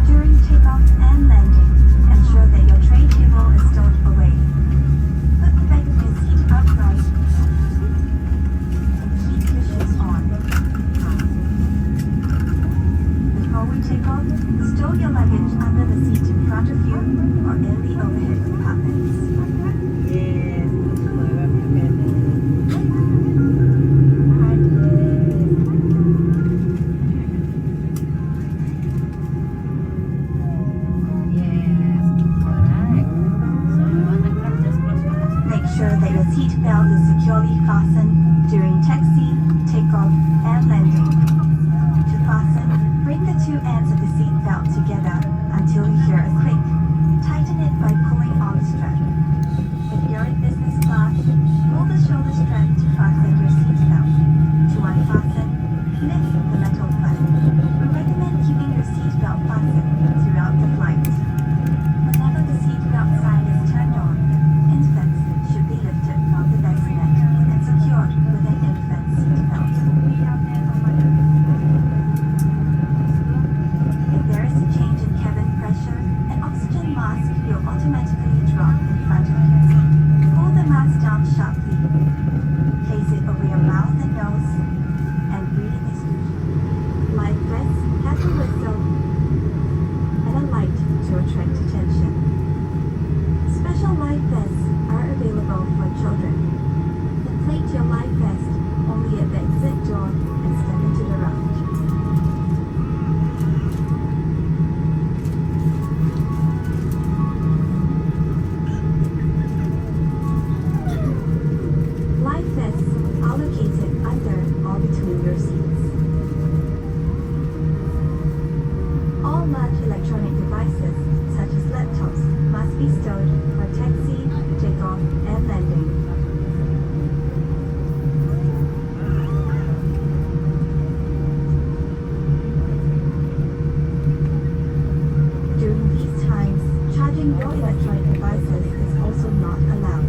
During takeoff and landing, ensure that your tray table is stowed away. Put the back of your seat upright and keep your shoes on. Before we take off, stow your luggage under the seat in front of you or in the overhead compartments. Yes, sวยแบบนี้เป็นMake sure that your seat belt is securely fastened during taxi, takeoff, and landing. To fasten, bring the two ends of the seat belt together until you hear a click. Tighten it by pulling on the strap. If you're in business class, pull the shoulder strap to fasten your seat belt. To unfasten, lift the metal flap. We recommend keeping your seat belt fastened throughout the flight. Whenever the seat belt sign is turned on, infants should be lifted from the bassinet and secured with an infant seat belt. If there is a change in cabin pressure, an oxygen mask will automatically drop in front of you. Pull the mask down sharply. Place it over your mouth and nose, and breathe as usual. Life vests have a whistle and a light to attract attention. Special life vests are available for children. Inflate your life vest only at the exit door and step into the raft. Life vests are located under or between your seats. All large electronic devices, such as laptops, must be stowed for taxi, takeoff, and landing. During these times, charging your electronic devices is also not allowed.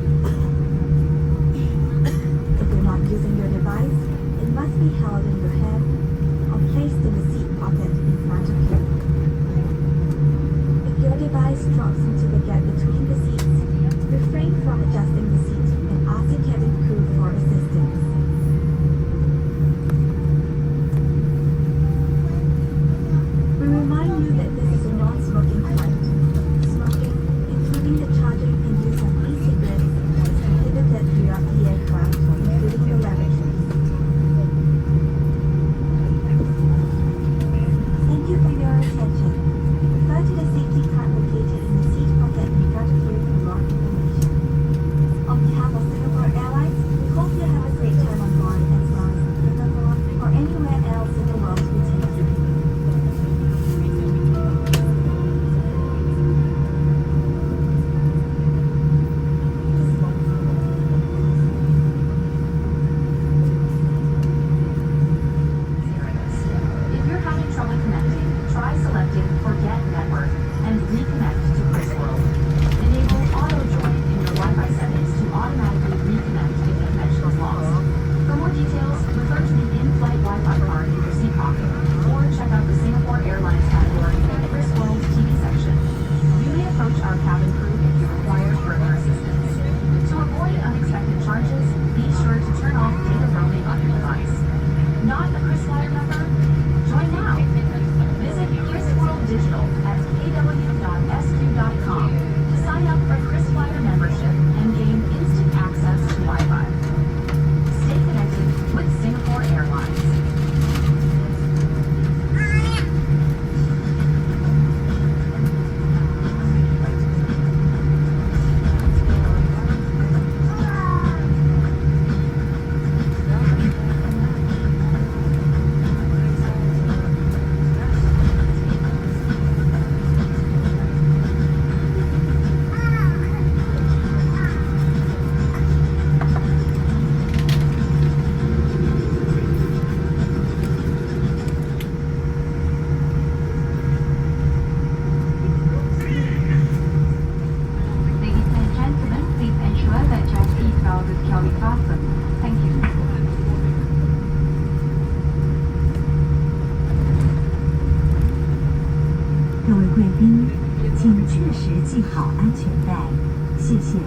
If you're not using your device, it must be held in your hand or placed in the seat pocket in front of you. If 位贵宾，请确实系好安全带，谢谢。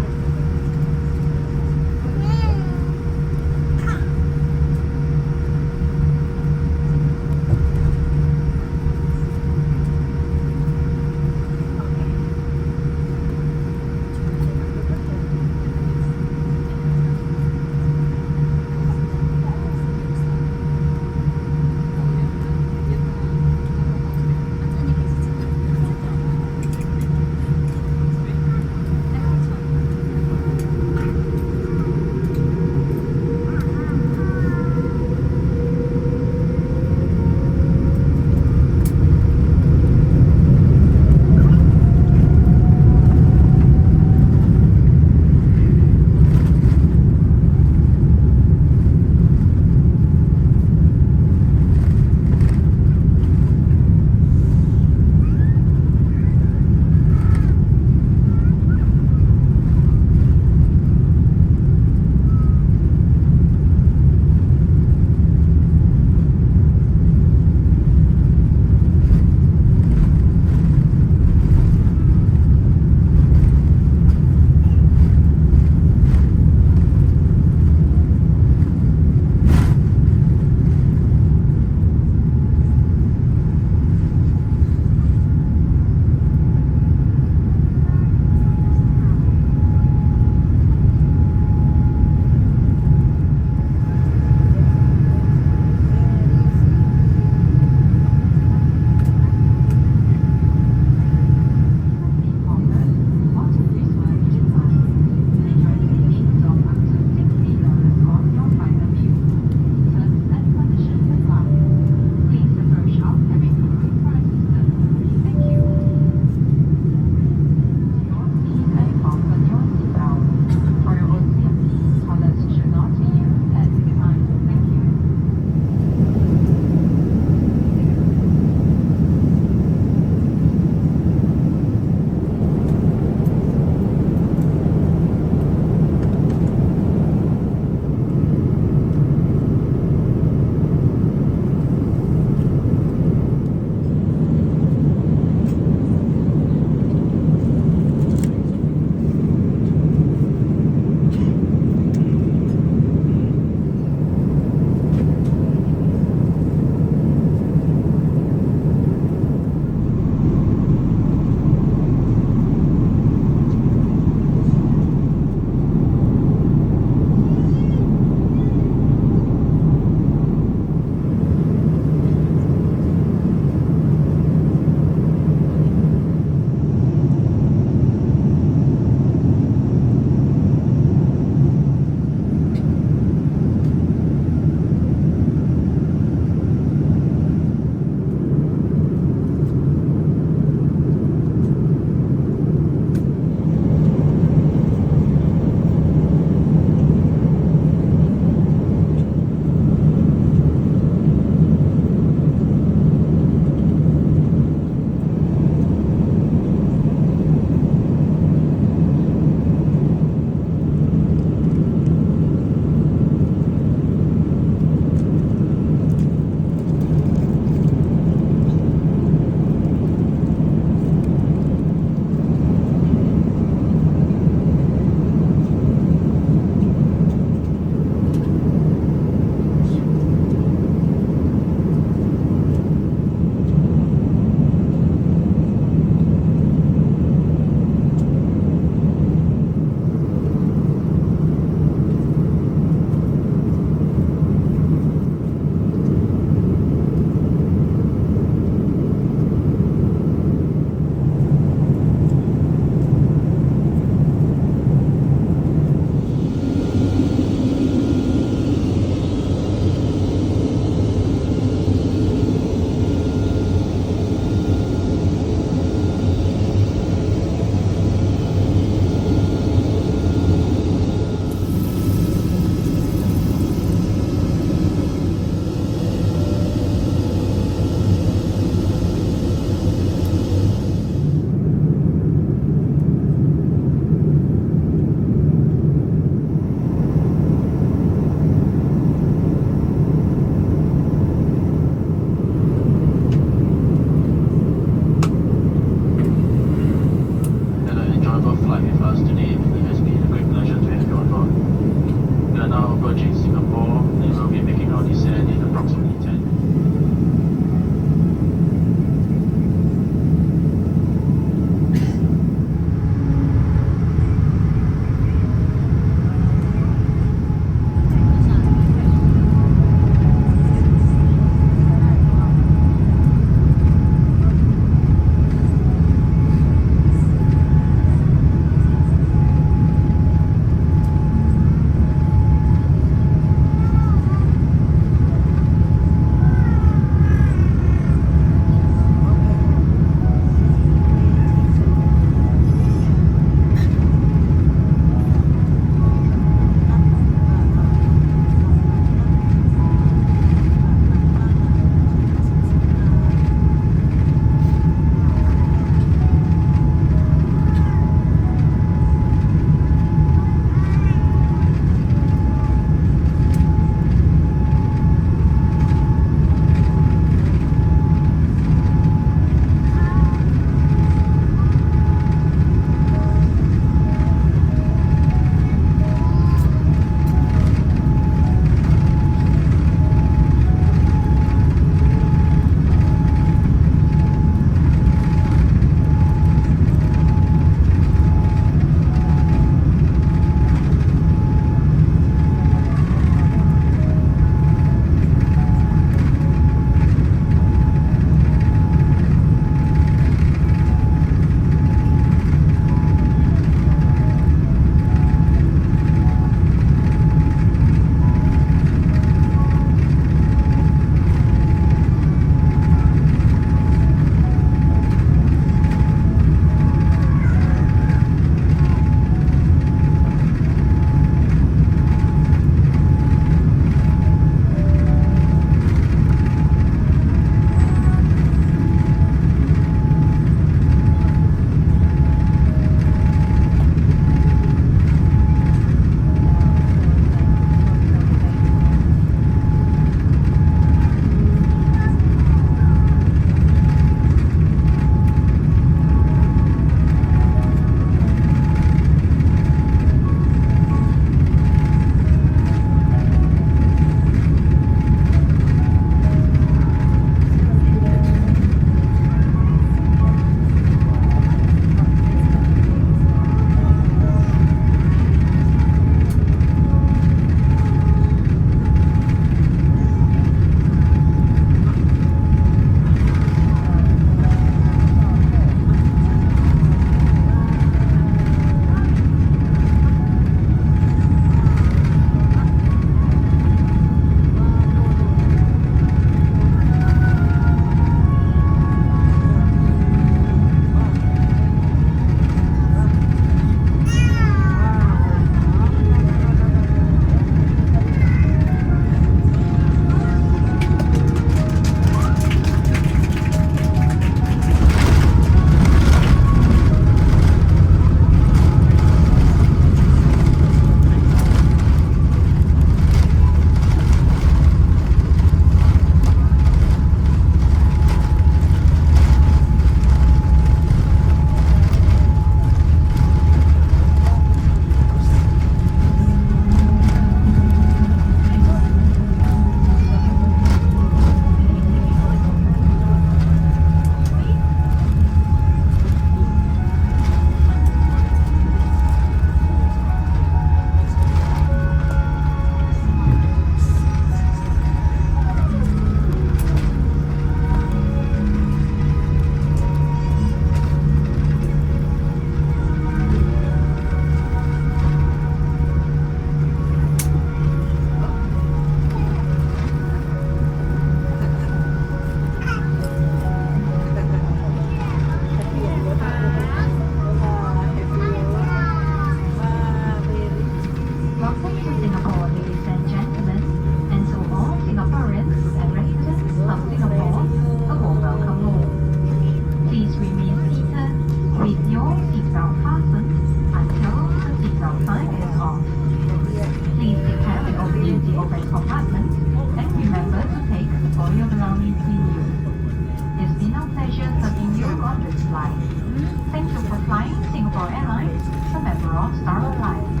Airlines is a member of Star Alliance.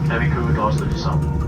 Cabin crew doors to the south.